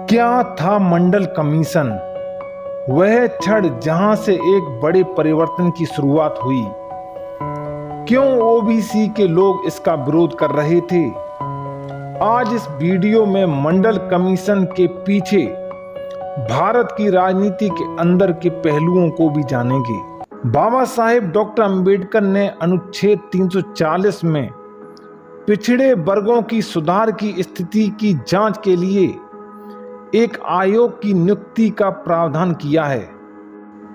क्या था मंडल कमीशन? वह क्षण जहां से एक बड़े परिवर्तन की शुरुआत हुई। क्यों ओबीसी के लोग इसका विरोध कर रहे थे? आज इस वीडियो में मंडल कमीशन के पीछे भारत की राजनीति के अंदर के पहलुओं को भी जानेंगे। बाबा साहेब डॉक्टर अंबेडकर ने अनुच्छेद 340 में पिछड़े वर्गों की सुधार की स्थिति की जांच के लिए एक आयोग की नियुक्ति का प्रावधान किया है।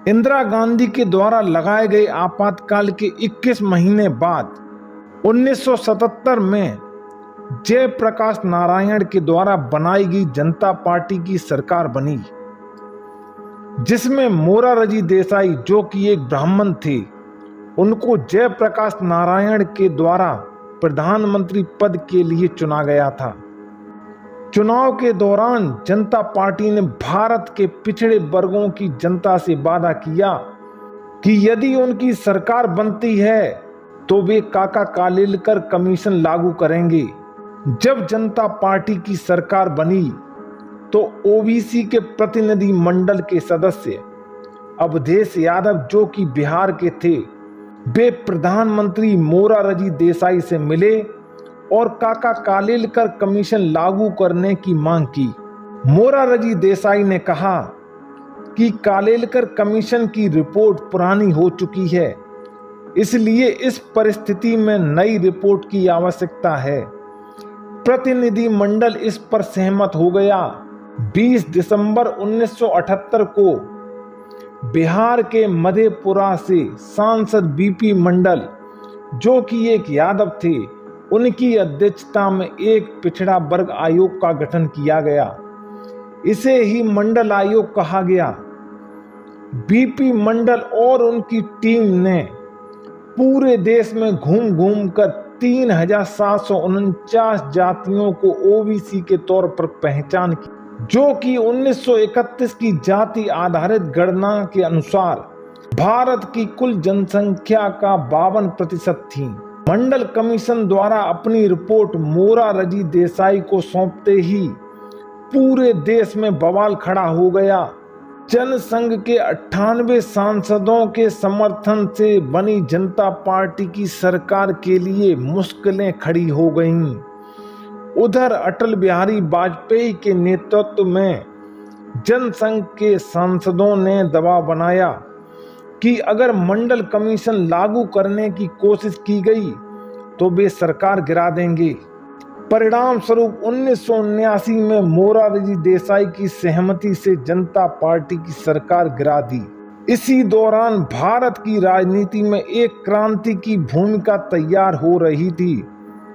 इंदिरा गांधी के द्वारा लगाए गए आपातकाल के 21 महीने बाद 1977 में जयप्रकाश नारायण के द्वारा बनाई गई जनता पार्टी की सरकार बनी, जिसमें मोरारजी देसाई, जो कि एक ब्राह्मण थे, उनको जयप्रकाश नारायण के द्वारा प्रधानमंत्री पद के लिए चुना गया था। चुनाव के दौरान जनता पार्टी ने भारत के पिछड़े वर्गों की जनता से वादा किया कि यदि उनकी सरकार बनती है तो वे काका कालेलकर कमीशन लागू करेंगे। जब जनता पार्टी की सरकार बनी तो ओबीसी के प्रतिनिधि मंडल के सदस्य अवधेश यादव, जो कि बिहार के थे, वे प्रधानमंत्री मोरारजी देसाई से मिले और काका कालेलकर कमीशन लागू करने की मांग की। मोरारजी देसाई ने कहा कि कालेलकर कमीशन की रिपोर्ट पुरानी हो चुकी है, इसलिए इस परिस्थिति में नई रिपोर्ट की आवश्यकता है। प्रतिनिधि मंडल इस पर सहमत हो गया। 20 दिसंबर 1978 को बिहार के मधेपुरा से सांसद बीपी मंडल, जो कि एक यादव थे, उनकी अध्यक्षता में एक पिछड़ा वर्ग आयोग का गठन किया गया। इसे ही मंडल आयोग कहा गया। बीपी मंडल और उनकी टीम ने पूरे देश में घूम घूम कर 3749 जातियों को ओबीसी के तौर पर पहचान की, जो कि 1931 की जाति आधारित गणना के अनुसार भारत की कुल जनसंख्या का 52% थी। मंडल कमीशन द्वारा अपनी रिपोर्ट मोरारजी देसाई को सौंपते ही पूरे देश में बवाल खड़ा हो गया। जनसंघ के 98 सांसदों के समर्थन से बनी जनता पार्टी की सरकार के लिए मुश्किलें खड़ी हो गईं। उधर अटल बिहारी वाजपेयी के नेतृत्व में जनसंघ के सांसदों ने दबाव बनाया कि अगर मंडल कमीशन लागू करने की कोशिश की गई तो वे सरकार गिरा देंगे। परिणाम स्वरूप 1979 में मोरारजी देसाई की सहमति से जनता पार्टी की सरकार गिरा दी। इसी दौरान भारत की राजनीति में एक क्रांति की भूमिका तैयार हो रही थी,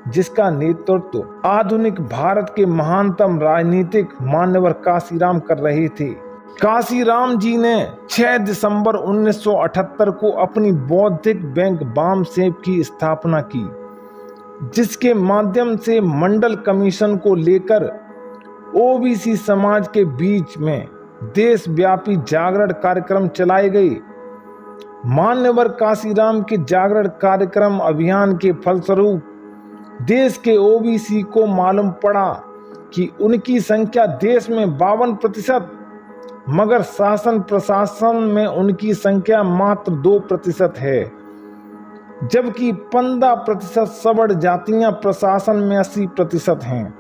जिसका नेतृत्व आधुनिक भारत के महानतम राजनीतिक मान्यवर काशीराम कर रहे थे। काशीराम जी ने 6 दिसंबर 1978 को अपनी बौद्धिक बैंक वामसेप की स्थापना की, जिसके माध्यम से मंडल कमीशन को लेकर ओबीसी समाज के बीच में देशव्यापी जागरण कार्यक्रम चलाए गए। मान्यवर काशीराम के जागरण कार्यक्रम अभियान के फलस्वरूप देश के ओबीसी को मालूम पड़ा कि उनकी संख्या देश में 52%, मगर शासन प्रशासन में उनकी संख्या मात्र 2% है, जबकि 15% सवर्ण जातियां प्रशासन में 80% हैं।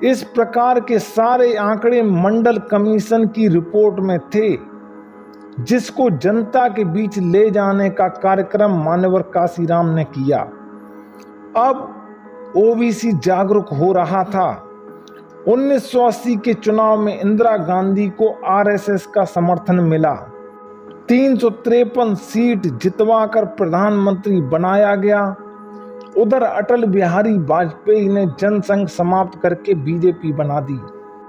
इस प्रकार के सारे आंकड़े मंडल कमीशन की रिपोर्ट में थे, जिसको जनता के बीच ले जाने का कार्यक्रम मान्यवर काशीराम ने किया। अब ओबीसी जागरूक हो रहा था। 1980 के चुनाव में इंदिरा गांधी को आरएसएस का समर्थन मिला। 353 सीट जितवाकर प्रधानमंत्री बनाया गया। उधर अटल बिहारी वाजपेयी ने जनसंघ समाप्त करके बीजेपी बना दी।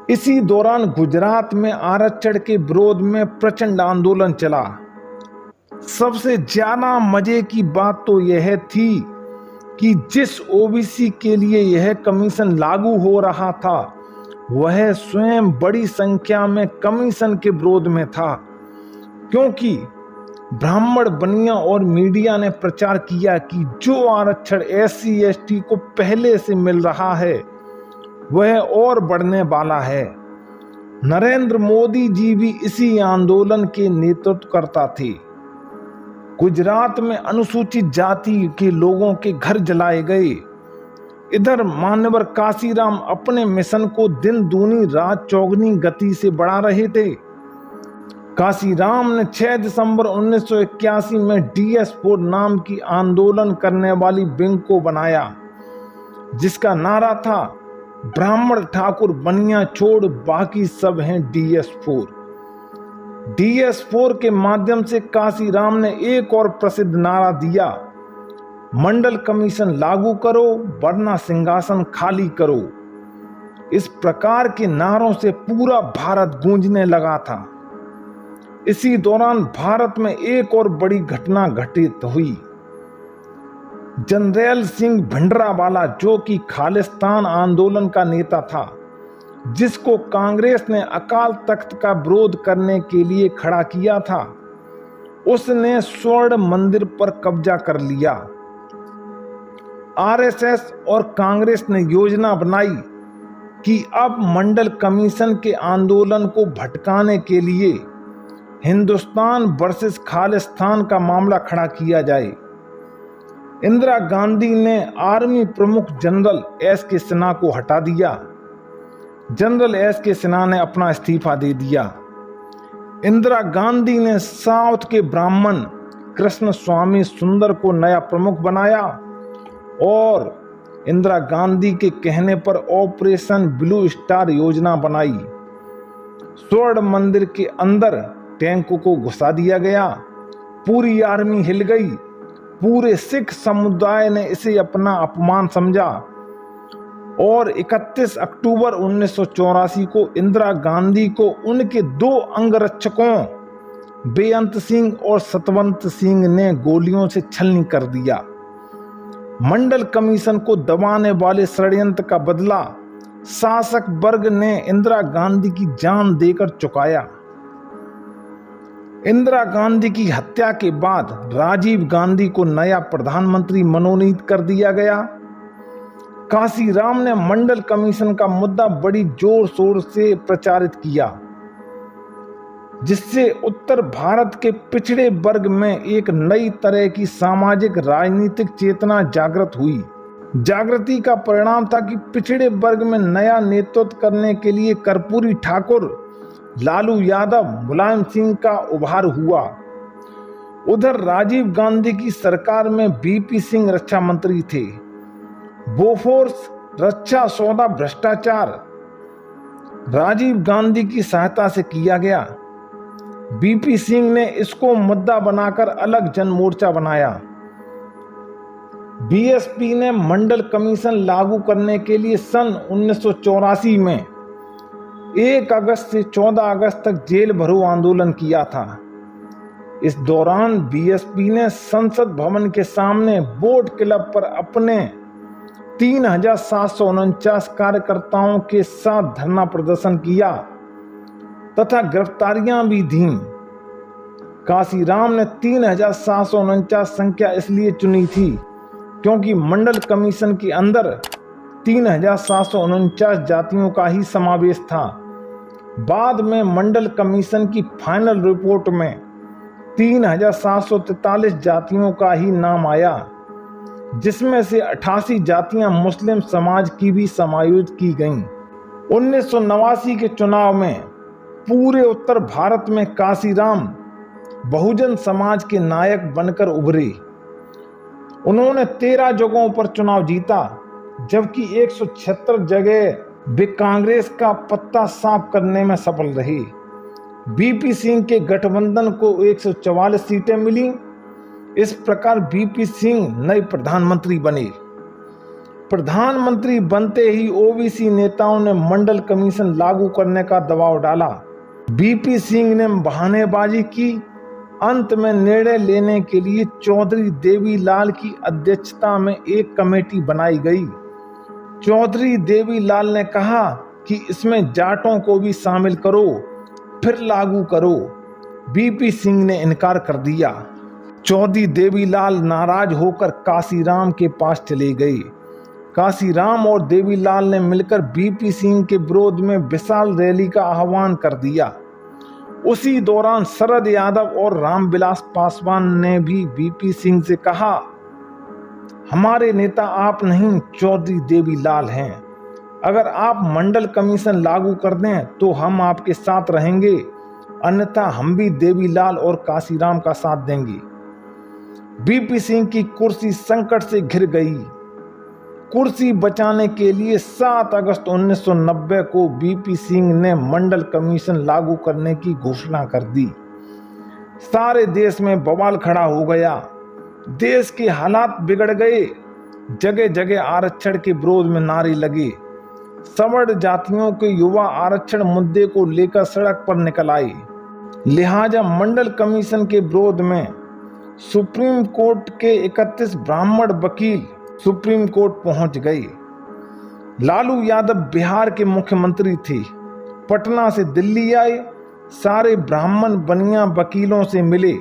इसी दौरान गुजरात में आरक्षण के विरोध में प्रचंड आंदोलन चला। सबसे ज्यादा मजे की बात तो यह थी कि जिस ओबीसी के लिए यह कमीशन लागू हो रहा था, वह स्वयं बड़ी संख्या में कमीशन के विरोध में था, क्योंकि ब्राह्मण, बनिया और मीडिया ने प्रचार किया कि जो आरक्षण SC ST को पहले से मिल रहा है वह और बढ़ने वाला है। नरेंद्र मोदी जी भी इसी आंदोलन के नेतृत्व करता थे। गुजरात में अनुसूचित जाति के लोगों के घर जलाए गए। इधर मान्यवर काशीराम अपने मिशन को दिन दूनी रात चौगुनी गति से बढ़ा रहे थे। काशीराम ने 6 दिसंबर 1981 में DS4 नाम की आंदोलन करने वाली विंग को बनाया, जिसका नारा था ब्राह्मण ठाकुर बनिया छोड़ बाकी सब हैं DS4। DS4 के माध्यम से काशीराम ने एक और प्रसिद्ध नारा दिया, मंडल कमीशन लागू करो वरना सिंहासन खाली करो। इस प्रकार के नारों से पूरा भारत गूंजने लगा था। इसी दौरान भारत में एक और बड़ी घटना घटित हुई। जनरैल सिंह भिंडरावाला, जो कि खालिस्तान आंदोलन का नेता था, जिसको कांग्रेस ने अकाल तख्त का विरोध करने के लिए खड़ा किया था, उसने स्वर्ण मंदिर पर कब्जा कर लिया। RSS और कांग्रेस ने योजना बनाई कि अब मंडल कमीशन के आंदोलन को भटकाने के लिए हिंदुस्तान वर्सेस खालिस्तान का मामला खड़ा किया जाए। इंदिरा गांधी ने आर्मी प्रमुख जनरल SK सिन्हा को हटा दिया। जनरल SK सिन्हा ने अपना इस्तीफा दे दिया। इंदिरा गांधी ने साउथ के ब्राह्मण कृष्ण स्वामी सुंदर को नया प्रमुख बनाया और इंदिरा गांधी के कहने पर ऑपरेशन ब्लू स्टार योजना बनाई। स्वर्ण मंदिर के अंदर टैंकों को घुसा दिया गया। पूरी आर्मी हिल गई। पूरे सिख समुदाय ने इसे अपना अपमान समझा और 31 अक्टूबर 1984 को इंदिरा गांधी को उनके 2 अंगरक्षकों बेअंत सिंह और सतवंत सिंह ने गोलियों से छलनी कर दिया। मंडल कमीशन को दबाने वाले षड्यंत्र का बदला शासक वर्ग ने इंदिरा गांधी की जान देकर चुकाया। इंदिरा गांधी की हत्या के बाद राजीव गांधी को नया प्रधानमंत्री मनोनीत कर दिया गया। काशीराम ने मंडल कमीशन का मुद्दा बड़ी जोर शोर से प्रचारित किया, जिससे उत्तर भारत के पिछड़े वर्ग में एक नई तरह की सामाजिक राजनीतिक चेतना जागृत हुई। जागृति का परिणाम था कि पिछड़े वर्ग में नया नेतृत्व करने के लिए कर्पूरी ठाकुर, लालू यादव, मुलायम सिंह का उभार हुआ। उधर राजीव गांधी की सरकार में VP सिंह रक्षा मंत्री थे। बोफोर्स रक्षा सौदा भ्रष्टाचार राजीव गांधी की सहायता से किया गया। VP सिंह ने इसको मुद्दा बनाकर अलग जन मोर्चा बनाया। BSP ने मंडल कमीशन लागू करने के लिए सन 1984 में 1 अगस्त से 14 अगस्त तक जेल भरो आंदोलन किया था। इस दौरान BSP ने संसद भवन के सामने बोट क्लब पर अपने 3749 कार्यकर्ताओं के साथ धरना प्रदर्शन किया तथा गिरफ्तारियां भी दीं। काशीराम ने 3749 संख्या इसलिए चुनी थी क्योंकि मंडल कमीशन के अंदर 3749 जातियों का ही समावेश था। बाद में मंडल कमीशन की फाइनल रिपोर्ट में 3743 जातियों का ही नाम आया, जिसमें से 88 जातियां मुस्लिम समाज की भी समायोजित की गईं। 1989 के चुनाव में पूरे उत्तर भारत में काशीराम बहुजन समाज के नायक बनकर उभरे। उन्होंने 13 जगहों पर चुनाव जीता, जबकि 176 जगह वे कांग्रेस का पत्ता साफ करने में सफल रहे। VP सिंह के गठबंधन को 144 सीटें मिली। इस प्रकार VP सिंह नए प्रधानमंत्री बने। प्रधानमंत्री बनते ही OBC नेताओं ने मंडल कमीशन लागू करने का दबाव डाला। VP सिंह ने बहानेबाजी की। अंत में निर्णय लेने के लिए चौधरी देवीलाल की अध्यक्षता में एक कमेटी बनाई गई। चौधरी देवीलाल ने कहा कि इसमें जाटों को भी शामिल करो, फिर लागू करो। VP सिंह ने इनकार कर दिया। चौधरी देवीलाल नाराज होकर काशीराम के पास चले गए। काशीराम और देवीलाल ने मिलकर बीपी सिंह के विरोध में विशाल रैली का आह्वान कर दिया। उसी दौरान शरद यादव और रामविलास पासवान ने भी बीपी सिंह से कहा, हमारे नेता आप नहीं, चौधरी देवीलाल हैं। अगर आप मंडल कमीशन लागू कर दें तो हम आपके साथ रहेंगे, अन्यथा हम भी देवीलाल और काशीराम का साथ देंगे। बीपी सिंह की कुर्सी संकट से घिर गई। कुर्सी बचाने के लिए 7 अगस्त 1990 को बीपी सिंह ने मंडल कमीशन लागू करने की घोषणा कर दी। सारे देश में बवाल खड़ा हो गया। देश के हालात बिगड़ गए। जगह जगह आरक्षण के विरोध में नारे लगे। सवर्ण जातियों के युवा आरक्षण मुद्दे को लेकर सड़क पर निकल आए। लिहाजा मंडल कमीशन के विरोध में सुप्रीम कोर्ट के 31 ब्राह्मण वकील सुप्रीम कोर्ट पहुंच गए। लालू यादव बिहार के मुख्यमंत्री थे। पटना से दिल्ली आए। सारे ब्राह्मण बनिया वकीलों से मिले।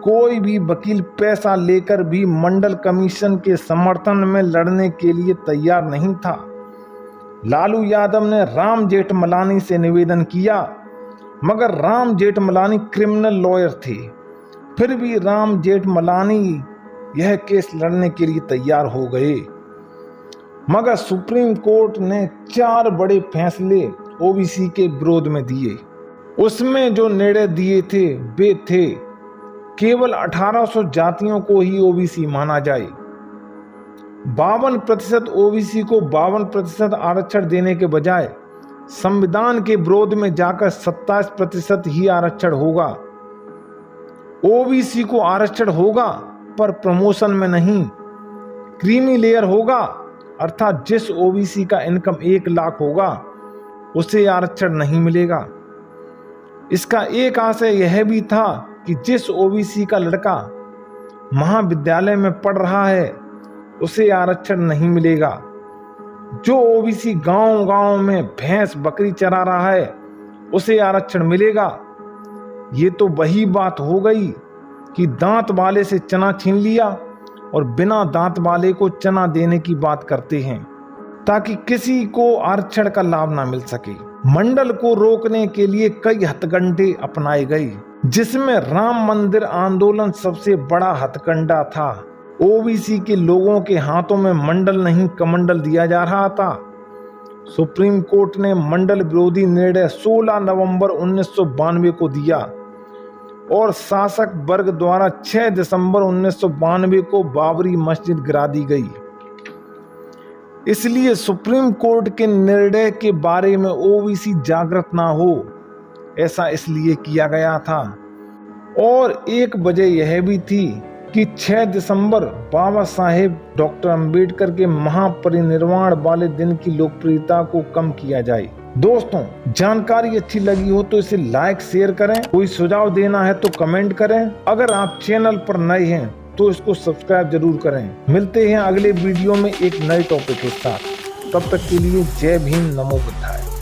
कोई भी वकील पैसा लेकर भी मंडल कमीशन के समर्थन में लड़ने के लिए तैयार नहीं था। लालू यादव ने राम जेठमलानी से निवेदन किया, मगर राम जेठमलानी क्रिमिनल लॉयर थे। फिर भी राम जेठमलानी यह केस लड़ने के लिए तैयार हो गए। मगर सुप्रीम कोर्ट ने 4 बड़े फैसले ओबीसी के विरोध में दिए। उसमें जो निर्णय दिए थे वे थे, केवल 1800 जातियों को ही ओबीसी माना जाए। 52% ओबीसी को 52% आरक्षण देने के बजाय संविधान के विरोध में जाकर 27% ही आरक्षण होगा। ओबीसी को आरक्षण होगा पर प्रमोशन में नहीं। क्रीमी लेयर होगा, अर्थात जिस ओबीसी का इनकम 1 लाख होगा उसे आरक्षण नहीं मिलेगा। इसका एक आशय यह भी था कि जिस ओबीसी का लड़का महाविद्यालय में पढ़ रहा है उसे आरक्षण नहीं मिलेगा। जो ओबीसी गांव-गांव में भैंस बकरी चरा रहा है उसे आरक्षण मिलेगा। ये तो वही बात हो गई कि दांत वाले से चना छीन लिया और बिना दांत वाले को चना देने की बात करते हैं ताकि किसी को आरक्षण का लाभ ना मिल सके। मंडल को रोकने के लिए कई हथकंडे अपनाए गए, जिसमें राम मंदिर आंदोलन सबसे बड़ा हथकंडा था। ओबीसी के लोगों के हाथों में मंडल नहीं कमंडल दिया जा रहा था। सुप्रीम कोर्ट ने मंडल विरोधी निर्णय 16 नवंबर 1992 को दिया और शासक वर्ग द्वारा 6 दिसंबर 1992 को बाबरी मस्जिद गिरा दी गई। इसलिए सुप्रीम कोर्ट के निर्णय के बारे में ओबीसी जागृत ना हो, ऐसा इसलिए किया गया था। और एक वजह यह भी थी कि 6 दिसंबर बाबा साहेब डॉक्टर अंबेडकर के महापरिनिर्वाण वाले दिन की लोकप्रियता को कम किया जाए। दोस्तों, जानकारी अच्छी लगी हो तो इसे लाइक शेयर करें। कोई सुझाव देना है तो कमेंट करें। अगर आप चैनल पर नए हैं तो इसको सब्सक्राइब जरूर करें। मिलते हैं अगले वीडियो में एक नए टॉपिक के साथ। तब तक के लिए जय भीम, नमो बुद्धाय।